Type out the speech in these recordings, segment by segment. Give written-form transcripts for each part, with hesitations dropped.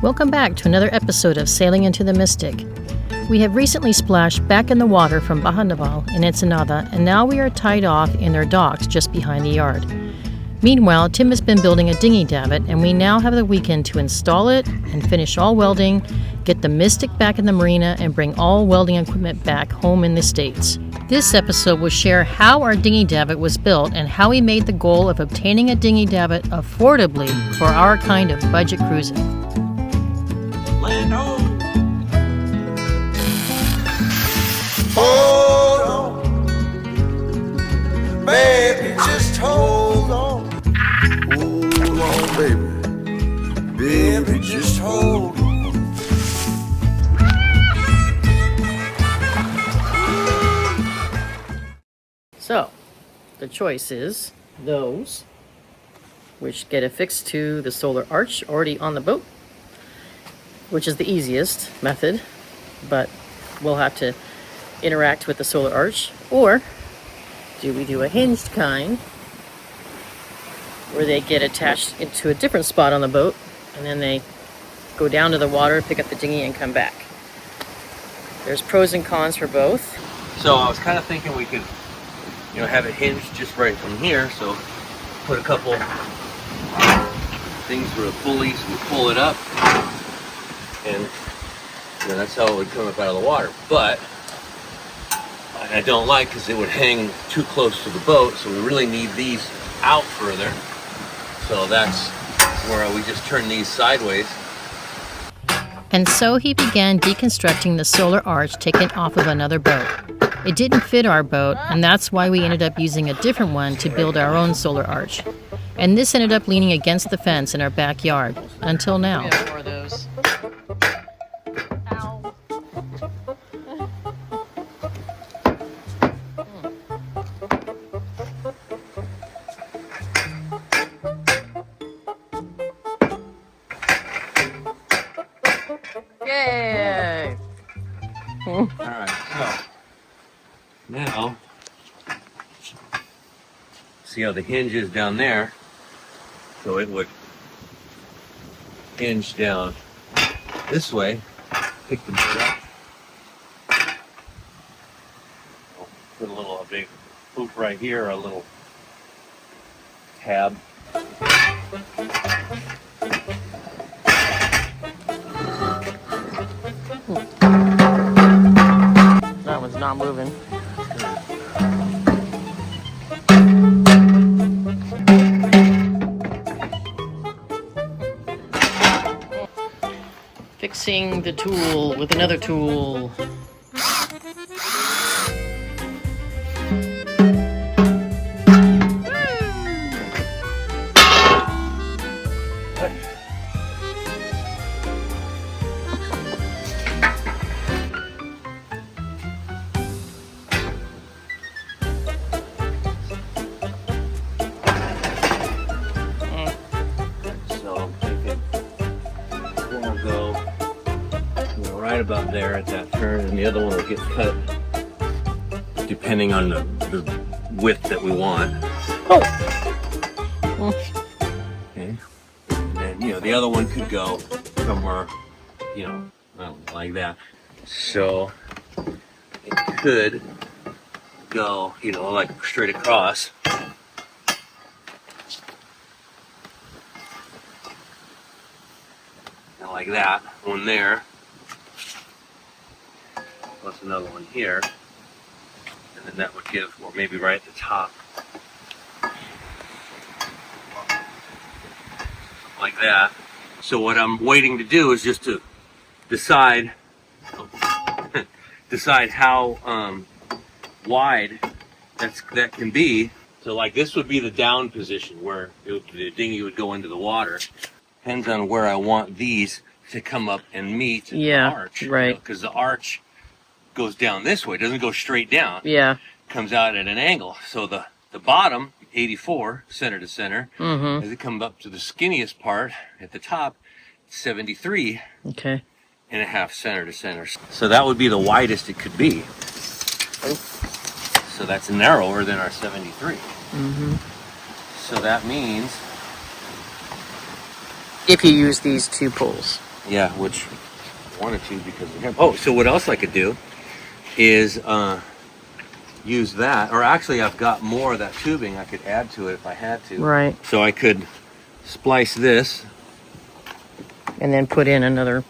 Welcome back to another episode of Sailing into the Mystic. We have recently splashed back in the water from Baja Naval in Ensenada, and now we are tied off in their docks just behind the yard. Meanwhile, Tim has been building a Dinghy Davit, and we now have the weekend to install it and finish all welding, get the Mystic back in the marina, and bring all welding equipment back home in the States. This episode will share how our Dinghy Davit was built and how we made the goal of obtaining a Dinghy Davit affordably for our kind of budget cruising. Land on. Hold on, baby, just hold on. Hold on, baby, baby, just hold on. So, the choice is those, which get affixed to the solar arch already on the boat, which is the easiest method, but we'll have to interact with the solar arch. Or do we do a hinged kind where they get attached into a different spot on the boat and then they go down to the water, pick up the dinghy, and come back? There's pros and cons for both. So I was kind of thinking we could, have it hinged just right from here. So put a couple things for the pulleys, we pull it up, and that's how it would come up out of the water. But I don't like, because it would hang too close to the boat, so we really need these out further. So that's where we just turn these sideways. And so he began deconstructing the solar arch taken off of another boat. It didn't fit our boat, and that's why we ended up using a different one to build our own solar arch. And this ended up leaning against the fence in our backyard, until now. We have more of those. Ow. Yay! Alright, so now, see how the hinge is down there? So it would hinge down this way, pick the boat up, put a big hoop right here, a little tab. That one's not moving. Fixing the tool with another tool. About there at that turn, and the other one will get cut depending on the width that we want. Oh! Okay. And then, the other one could go somewhere, like that. So it could go, like straight across. And like that, one there. Plus another one here, and then that would give, or maybe right at the top, like that. So what I'm waiting to do is just to decide how wide that can be. So like this would be the down position where the dinghy would go into the water. Depends on where I want these to come up and meet the arch. Right. Because the arch goes down this way, it doesn't go straight down. Yeah. Comes out at an angle. So the bottom, 84, center to center, as it comes up to the skinniest part at the top, 73 Okay. and a half center to center. So that would be the widest it could be. So that's narrower than our 73. So that means If you use these two pulls. Yeah, which I wanted to because we have. Oh, so what else I could do is use that, or actually I've got more of that tubing I could add to it if I had to. Right. So I could splice this. And then put in another.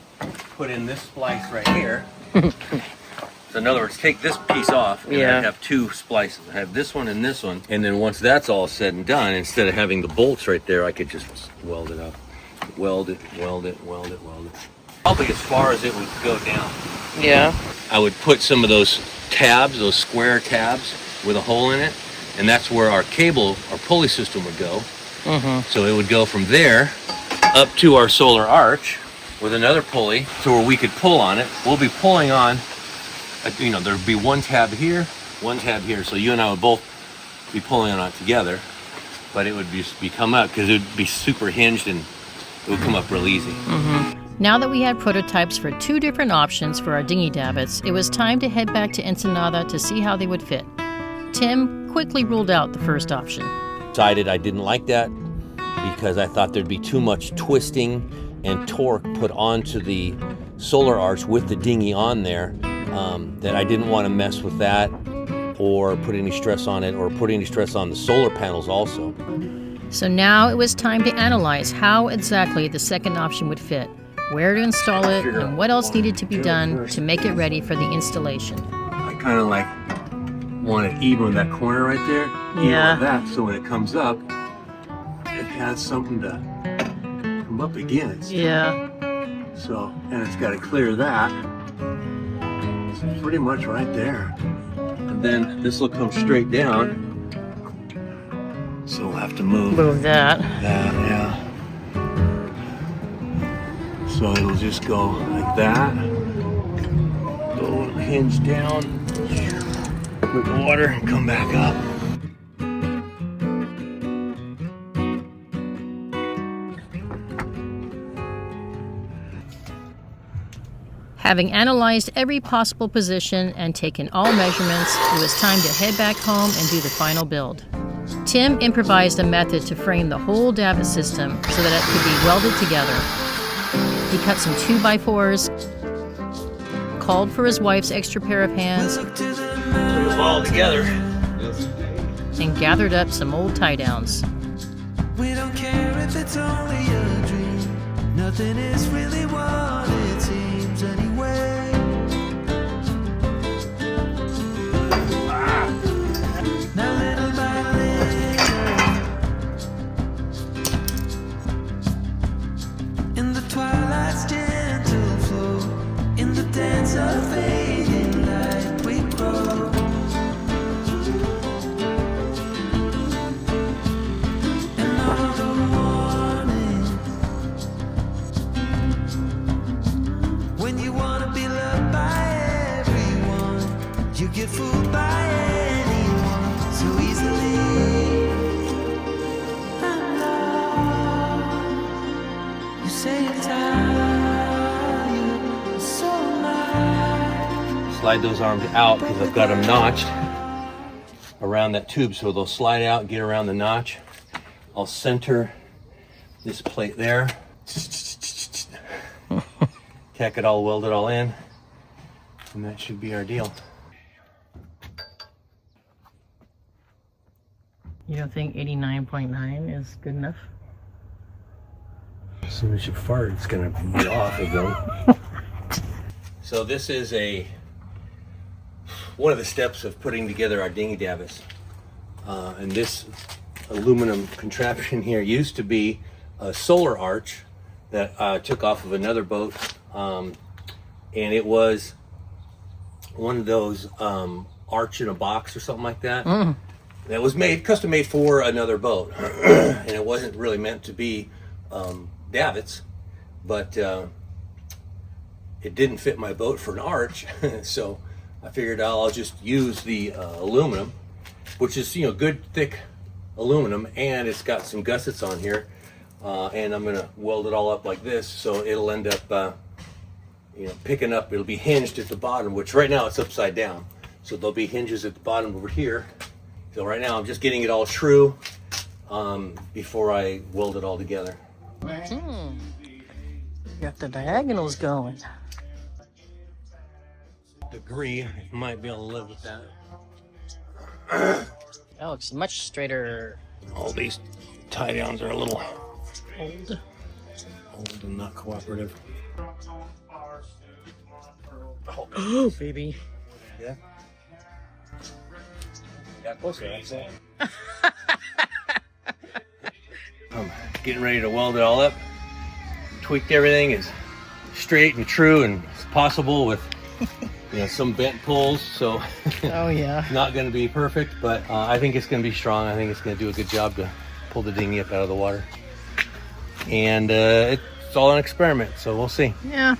Put in this splice right here. So in other words, take this piece off and I have two splices. I have this one and this one. And then once that's all said and done, instead of having the bolts right there, I could just weld it up. Weld it, weld it, weld it, weld it. Probably as far as it would go down. Yeah. I would put some of those tabs, those square tabs with a hole in it, and that's where our cable, our pulley system would go. So it would go from there up to our solar arch with another pulley to where we could pull on it. We'll be pulling on, you know, there'd be one tab here, one tab here. So you and I would both be pulling on it together, but it would just be come up because it would be super hinged and it would come up real easy. Now that we had prototypes for 2 different options for our Dinghy Davits, it was time to head back to Ensenada to see how they would fit. Tim quickly ruled out the first option. Decided I didn't like that because I thought there'd be too much twisting and torque put onto the solar arch with the dinghy on there, that I didn't want to mess with that or put any stress on it or put any stress on the solar panels also. So now it was time to analyze how exactly the second option would fit, where to install it, and what else needed to be done to make it ready for the installation. I kind of like want it even with that corner right there, even with that, so when it comes up, it has something to come up against. Yeah. So, and it's got to clear that. It's pretty much right there. And then this will come straight down. So we'll have to move that. That, yeah. So it'll just go like that. Go hinge down with the water and come back up. Having analyzed every possible position and taken all measurements, it was time to head back home and do the final build. Tim improvised a method to frame the whole davit system so that it could be welded together. He cut some 2x4s, called for his wife's extra pair of hands, Put them all together. and gathered up some old tie-downs. We don't care if it's only a dream. Nothing is really what it seems anyway. Now little by little, in the twilight's gentle flow, in the dance of fading light, we grow. You get fooled by anyone so easily. I'm lost. You say you're tired, so am I. Slide those arms out because I've got them notched around that tube, so they'll slide out, get around the notch. I'll center this plate there. Tack it all, weld it all in, and that should be our deal. You don't think 89.9 is good enough? As soon as you fart, it's gonna be off again. So this is one of the steps of putting together our Dinghy Davits. And this aluminum contraption here used to be a solar arch that I took off of another boat. And it was one of those arch in a box or something like that. That was custom made for another boat. And it wasn't really meant to be davits, but it didn't fit my boat for an arch. So I figured I'll just use the aluminum, which is, you know, good thick aluminum, and it's got some gussets on here. And I'm gonna weld it all up like this, so it'll end up you know, picking up. It'll be hinged at the bottom, which right now it's upside down. So there'll be hinges at the bottom over here. So right now I'm just getting it all true before I weld it all together. Got the diagonals going. Degree, might be able to live with that. That looks much straighter. All these tie downs are a little Old. old and not cooperative. Oh, baby. Yeah. Got closer, that's it. I'm getting ready to weld it all up. Tweaked everything as straight and true and as possible with some bent pulls, so Oh, yeah. not going to be perfect, but I think it's going to be strong. I think it's going to do a good job to pull the dinghy up out of the water. And it's all an experiment, so we'll see. Yeah.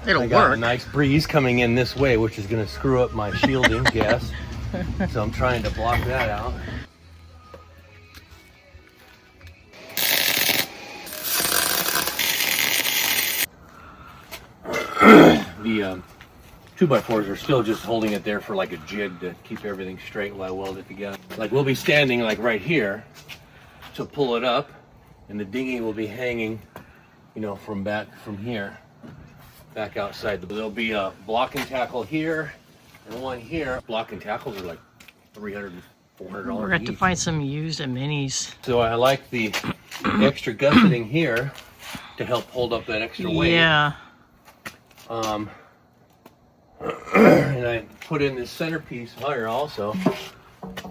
It'll I got work. a nice breeze coming in this way, which is going to screw up my shielding, yes. So I'm trying to block that out. The 2x4s are still just holding it there for like a jig to keep everything straight while I weld it together. Like we'll be standing like right here to pull it up, and the dinghy will be hanging, from here, back outside. There'll be a block and tackle here and one here. Block and tackles are like $300 and $400 We're going to have to each. find some used minis. So I like the extra gusseting here to help hold up that extra weight. Yeah. And I put in this centerpiece here also,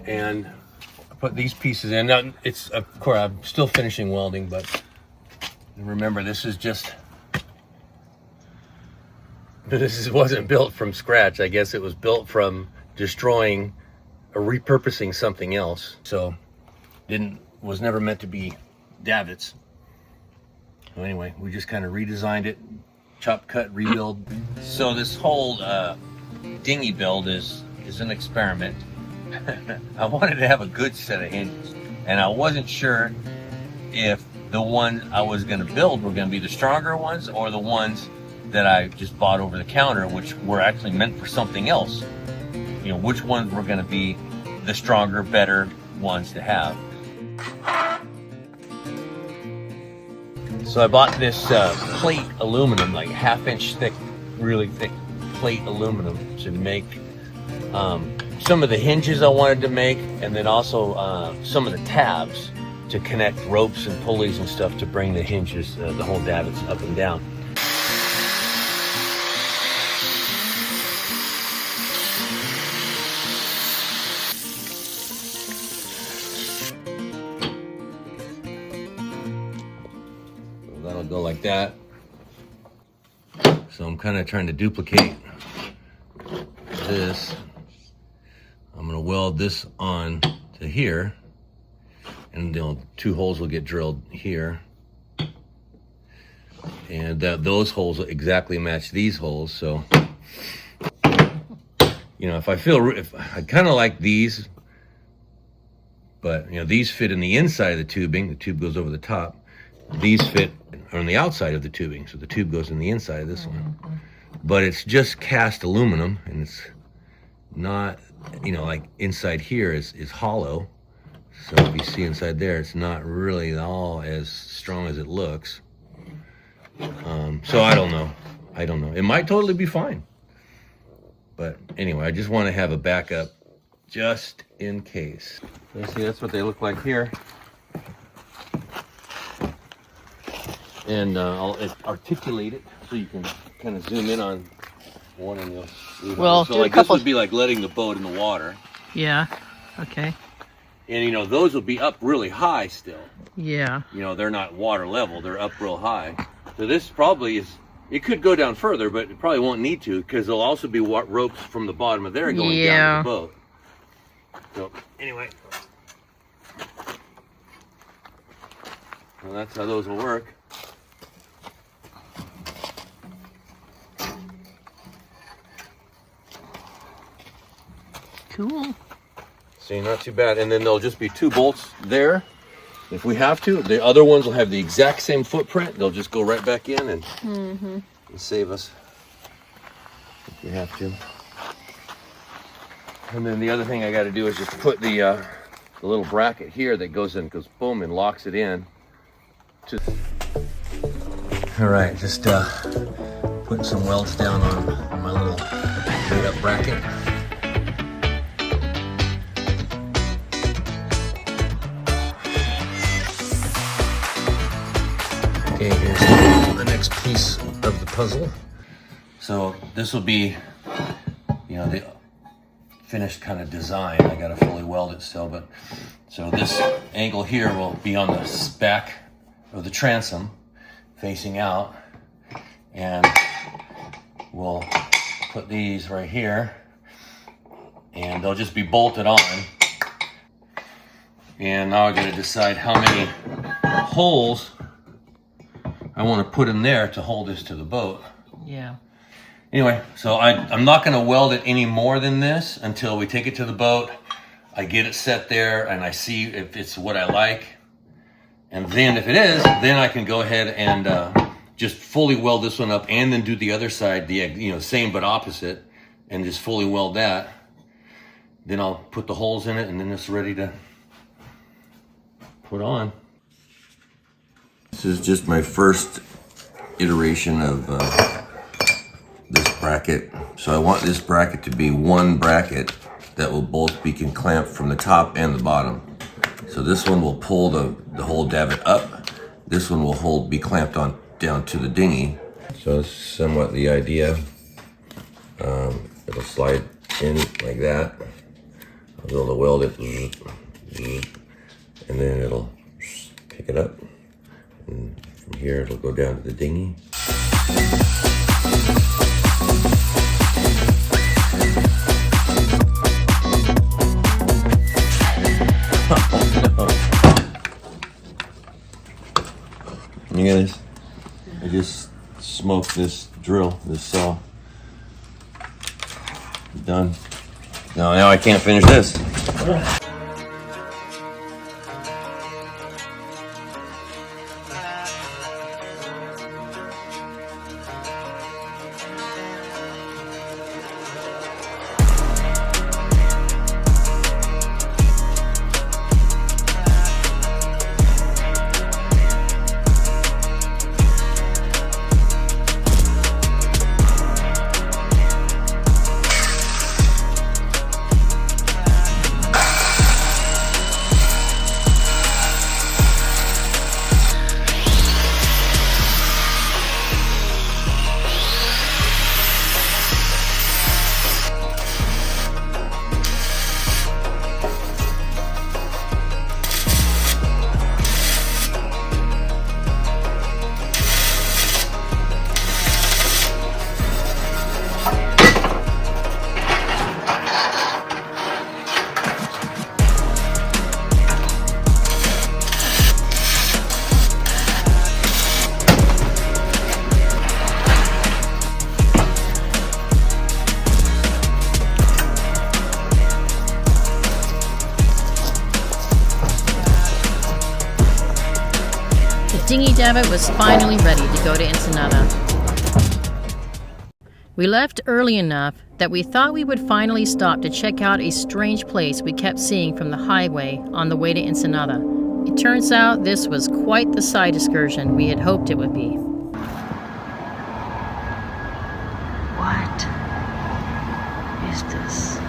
and I put these pieces in. Now, it's, of course, I'm still finishing welding, but remember, this wasn't built from scratch. I guess it was built from destroying or repurposing something else. So, was never meant to be davits. So anyway, we just kind of redesigned it. Chop, cut, rebuild. So this whole dinghy build is an experiment. I wanted to have a good set of hinges, and I wasn't sure if the ones I was going to build were going to be the stronger ones or the ones that I just bought over the counter, which were actually meant for something else. Which ones were going to be the stronger, better ones to have. So I bought this plate aluminum, like 1/2 inch thick, really thick plate aluminum to make some of the hinges I wanted to make, and then also some of the tabs to connect ropes and pulleys and stuff to bring the hinges, the whole davits up and down. That'll go like that. So I'm kind of trying to duplicate this. I'm going to weld this on to here, and 2 holes will get drilled here, and those holes will exactly match these holes. So if I kind of like these, but these fit in the inside of the tubing. The tube goes over the top. These fit on the outside of the tubing, so the tube goes in the inside of this one. But it's just cast aluminum, and it's not, like inside here is hollow. So if you see inside there, it's not really all as strong as it looks. So I don't know. It might totally be fine. But anyway, I just want to have a backup just in case. You see, that's what they look like here. And I'll articulate it so you can kind of zoom in on one and you'll see. Well, so like this would be like letting the boat in the water. Yeah. Okay. And those will be up really high still. Yeah. They're not water level, they're up real high. So this probably it could go down further, but it probably won't need to, because there'll also be ropes from the bottom of there going down to the boat. So anyway, well, that's how those will work. Cool. See, not too bad. And then there'll just be 2 bolts there if we have to. The other ones will have the exact same footprint. They'll just go right back in and save us if we have to. And then the other thing I got to do is just put the little bracket here that goes boom and locks it in. All right, just putting some welds down on my little made up bracket. Okay, here's the next piece of the puzzle. So this will be, you know, the finished kind of design. I gotta fully weld it still, but so this angle here will be on the back of the transom facing out, and we'll put these right here and they'll just be bolted on. And now I gotta decide how many holes I want to put in there to hold this to the boat. Yeah. Anyway, so I'm not going to weld it any more than this until we take it to the boat. I get it set there and I see if it's what I like. And then if it is, then I can go ahead and just fully weld this one up and then do the other side, the same but opposite, and just fully weld that. Then I'll put the holes in it and then it's ready to put on. This is just my first iteration of this bracket. So I want this bracket to be one bracket that will both be clamped from the top and the bottom. So this one will pull the whole davit up. This one will be clamped on down to the dinghy. So it's somewhat the idea. It'll slide in like that. I'll be able to weld it, and then it'll pick it up. And from here it'll go down to the dinghy. You guys, I just smoked this drill, this saw. Done. Now I can't finish this. Dinghy Davit was finally ready to go to Ensenada. We left early enough that we thought we would finally stop to check out a strange place we kept seeing from the highway on the way to Ensenada. It turns out this was quite the side excursion we had hoped it would be. What is this?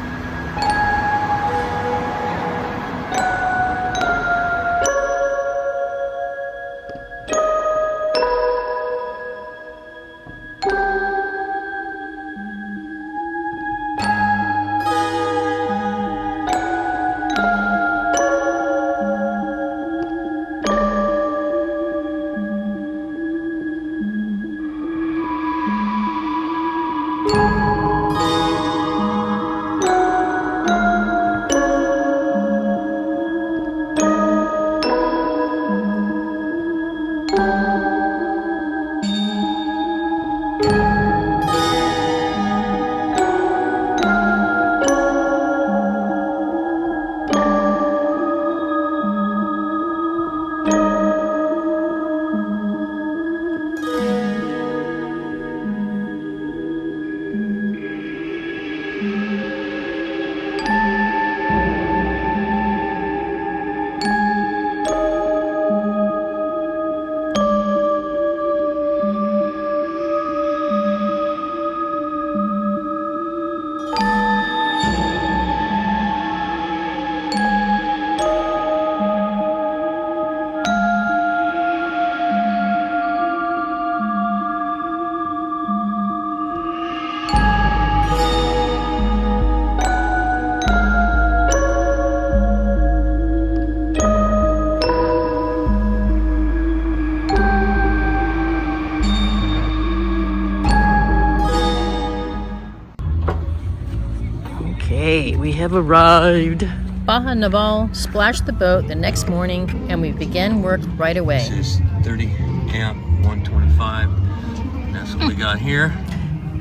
Okay, we have arrived. Baja Naval splashed the boat the next morning and we began work right away. This is 30 amp 125. And that's what we got here.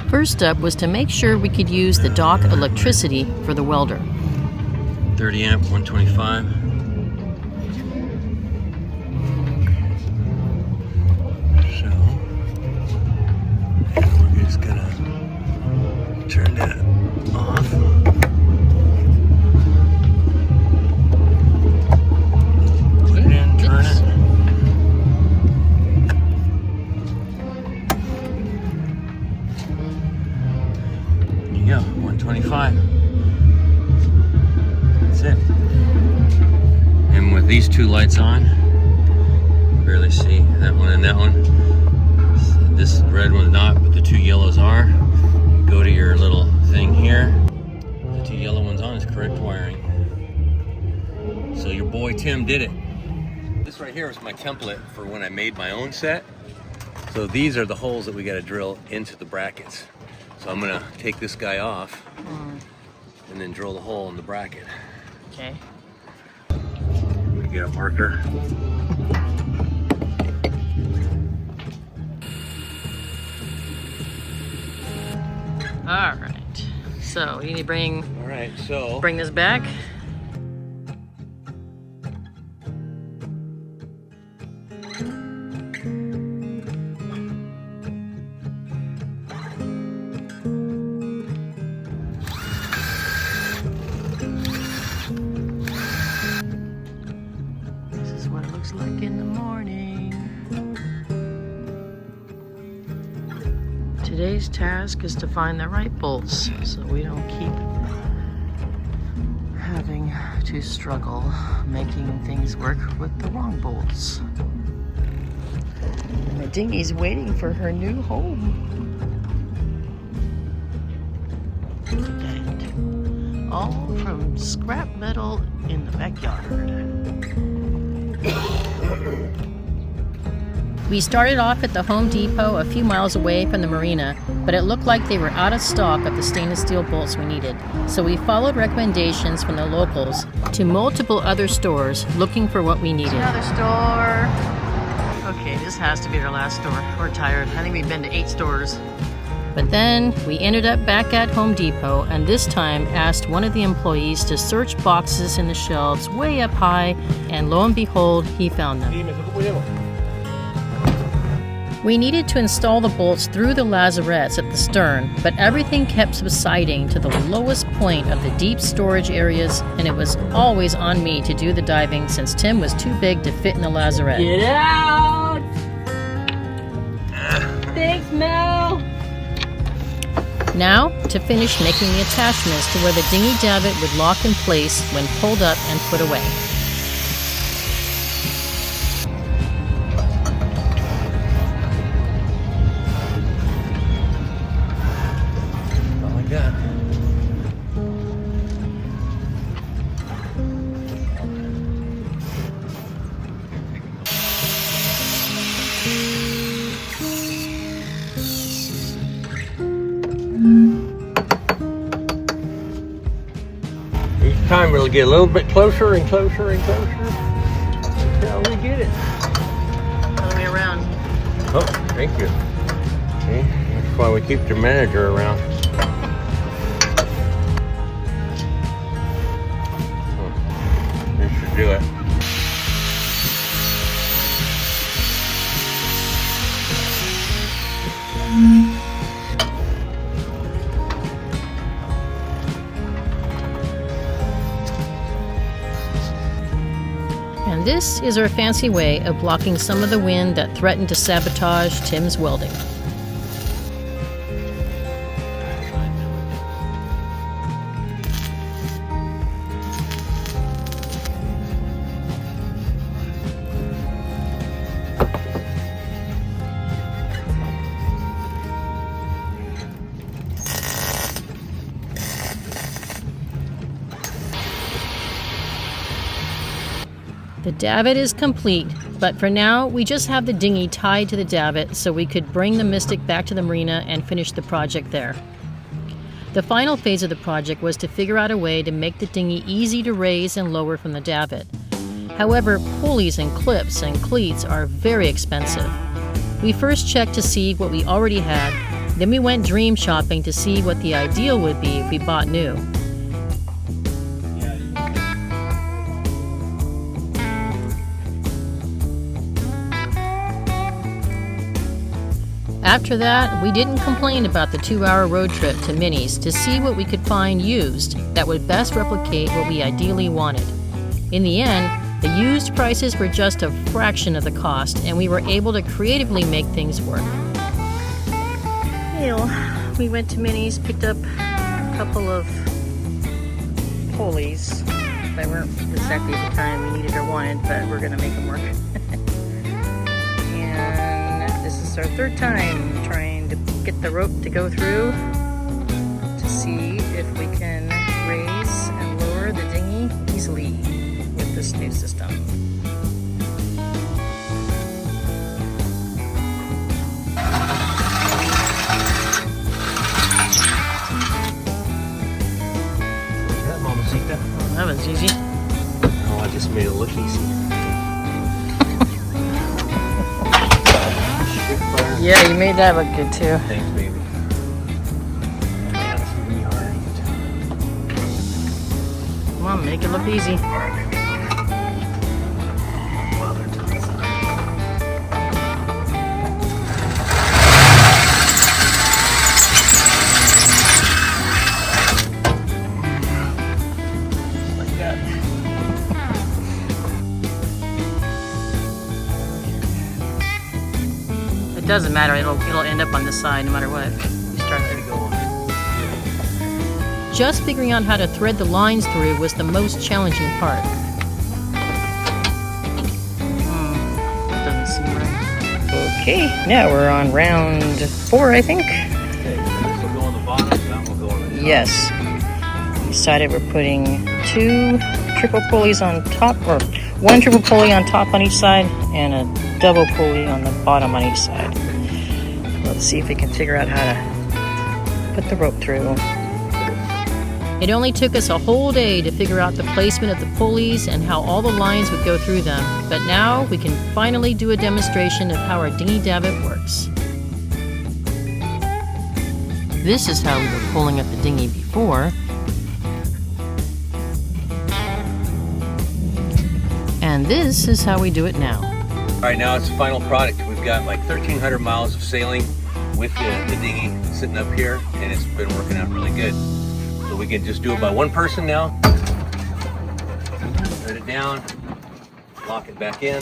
First up was to make sure we could use the dock electricity for the welder. 30 amp 125. So we're just gonna turn that off. Put it in, turn it. There you go, 125. That's it. And with these two lights on, barely see that one and that one. This red one's not, but the two yellows are. Go to your little thing here. The two yellow ones on is correct wiring. So your boy Tim did it. This right here is my template for when I made my own set. So these are the holes that we got to drill into the brackets. So I'm gonna take this guy off and then drill the hole in the bracket. Okay. We get a marker. All right. So you need to bring All right, so this back. This is what it looks like in the morning. Today's task is to find the right bolts so we don't keep having to struggle making things work with the wrong bolts. And the dinghy's waiting for her new home. And all from scrap metal in the backyard. We started off at the Home Depot a few miles away from the marina, but it looked like they were out of stock of the stainless steel bolts we needed. So we followed recommendations from the locals to multiple other stores looking for what we needed. Another store. Okay, this has to be our last store. We're tired. I think we've been to 8 stores. But then we ended up back at Home Depot and this time asked one of the employees to search boxes in the shelves way up high, and lo and behold, he found them. We needed to install the bolts through the lazarettes at the stern, but everything kept subsiding to the lowest point of the deep storage areas, and it was always on me to do the diving since Tim was too big to fit in the lazarette. Get out! Thanks, Mel! Now, to finish making the attachments to where the Dinghy Davit would lock in place when pulled up and put away. each time it'll get a little bit closer and closer and closer until we get it. Other way around. Oh, thank you. See, that's why we keep the manager around. This should do it. And this is our fancy way of blocking some of the wind that threatened to sabotage Tim's welding. The davit is complete, but for now we just have the dinghy tied to the davit so we could bring the Mystic back to the marina and finish the project there. The final phase of the project was to figure out a way to make the dinghy easy to raise and lower from the davit. However, pulleys and clips and cleats are very expensive. We first checked to see what we already had, then we went dream shopping to see what the ideal would be if we bought new. After that, we didn't complain about the 2-hour road trip to Minnie's to see what we could find used that would best replicate what we ideally wanted. In the end, the used prices were just a fraction of the cost, and we were able to creatively make things work. Well, we went to Minnie's, picked up a couple of pulleys. They weren't exactly the kind we needed or wanted, but we're gonna make them work. And this is our third time trying to get the rope to go through to see if we can raise and lower the dinghy easily with this new system. That was easy. Oh, I just made it look easy. Yeah, you made that look good too. Thanks, baby. Yeah, this is gonna be hard. Come on, make it look easy. It doesn't matter, it'll end up on this side no matter what. You start there. Just figuring out how to thread the lines through was the most challenging part. Doesn't seem right. Okay, now we're on round 4, I think. Okay, this will go on the bottom, that will go on the top. Yes. We decided we're putting 2 triple pulleys on top, or 1 triple pulley on top on each side, and a double pulley on the bottom on each side. Let's see if we can figure out how to put the rope through. It only took us a whole day to figure out the placement of the pulleys and how all the lines would go through them, but now we can finally do a demonstration of how our Dinghy Davit works. This is how we were pulling up the dinghy before. And this is how we do it now. All right, now it's the final product. We've got like 1,300 miles of sailing with the dinghy sitting up here, and it's been working out really good. So we can just do it by one person now. Set it down, lock it back in.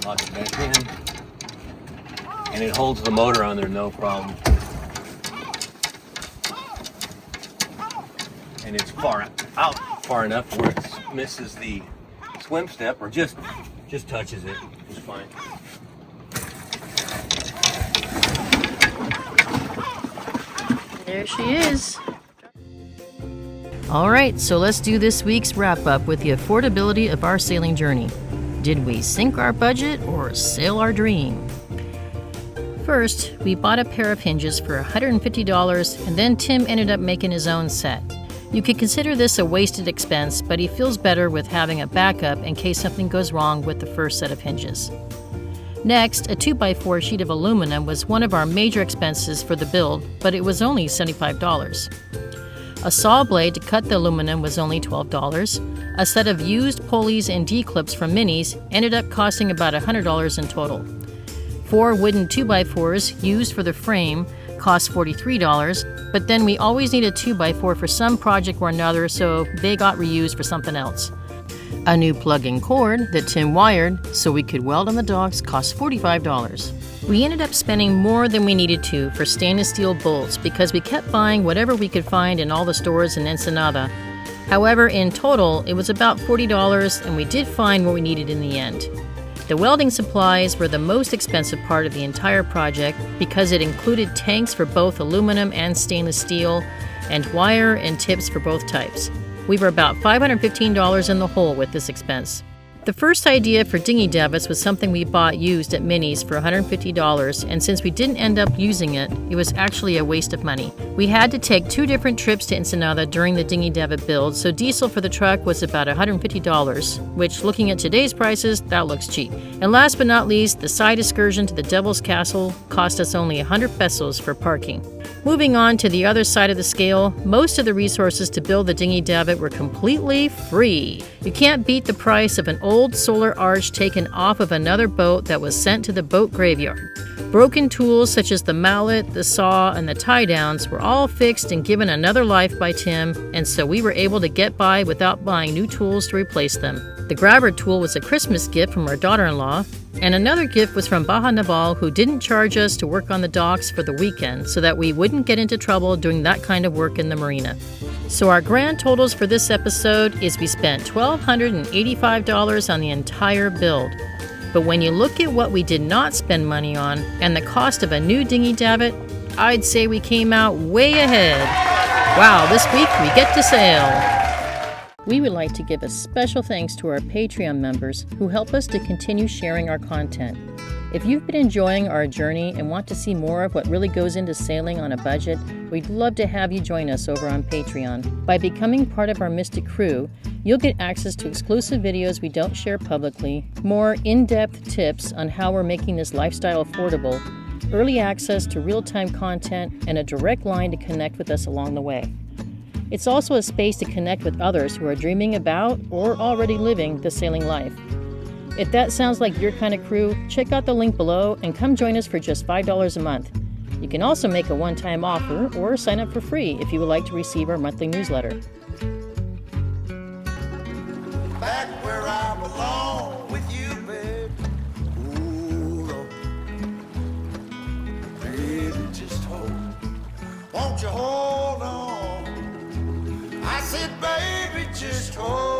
Lock it back in. And it holds the motor on there, no problem. And it's far enough where it misses the swim step, or just touches it, it's fine. There she is. All right, so let's do this week's wrap up with the affordability of our sailing journey. Did we sink our budget or sail our dream? First, we bought a pair of hinges for $150, and then Tim ended up making his own set. You could consider this a wasted expense, but he feels better with having a backup in case something goes wrong with the first set of hinges. Next, a 2x4 sheet of aluminum was one of our major expenses for the build, but it was only $75. A saw blade to cut the aluminum was only $12. A set of used pulleys and D-clips from Minnie's ended up costing about $100 in total. 4 wooden 2x4s used for the frame cost $43, but then we always need a 2x4 for some project or another, so they got reused for something else. A new plug-in cord that Tim wired so we could weld on the docks cost $45. We ended up spending more than we needed to for stainless steel bolts because we kept buying whatever we could find in all the stores in Ensenada. However, in total, it was about $40, and we did find what we needed in the end. The welding supplies were the most expensive part of the entire project because it included tanks for both aluminum and stainless steel, and wire and tips for both types. We were about $515 in the hole with this expense. The first idea for Dinghy Davits was something we bought used at Minnie's for $150, and since we didn't end up using it, it was actually a waste of money. We had to take 2 different trips to Ensenada during the Dinghy Davit build, so diesel for the truck was about $150, which, looking at today's prices, that looks cheap. And last but not least, the side excursion to the Devil's Castle cost us only 100 pesos for parking. Moving on to the other side of the scale, most of the resources to build the Dinghy Davit were completely free. You can't beat the price of an old solar arch taken off of another boat that was sent to the boat graveyard. Broken tools such as the mallet, the saw, and the tie-downs were all fixed and given another life by Tim, and so we were able to get by without buying new tools to replace them. The grabber tool was a Christmas gift from our daughter-in-law, and another gift was from Baja Naval, who didn't charge us to work on the docks for the weekend so that we wouldn't get into trouble doing that kind of work in the marina. So our grand totals for this episode is we spent $1,285 on the entire build. But when you look at what we did not spend money on and the cost of a new Dinghy Davit, I'd say we came out way ahead. Wow, this week we get to sail! We would like to give a special thanks to our Patreon members who help us to continue sharing our content. If you've been enjoying our journey and want to see more of what really goes into sailing on a budget, we'd love to have you join us over on Patreon. By becoming part of our Mystic crew, you'll get access to exclusive videos we don't share publicly, more in-depth tips on how we're making this lifestyle affordable, early access to real-time content, and a direct line to connect with us along the way. It's also a space to connect with others who are dreaming about or already living the sailing life. If that sounds like your kind of crew, check out the link below and come join us for just $5 a month. You can also make a one-time offer or sign up for free if you would like to receive our monthly newsletter. Back where I belong with you, babe. Ooh, Lord. Baby, just hold. Won't you hold on? I said, baby, just hold.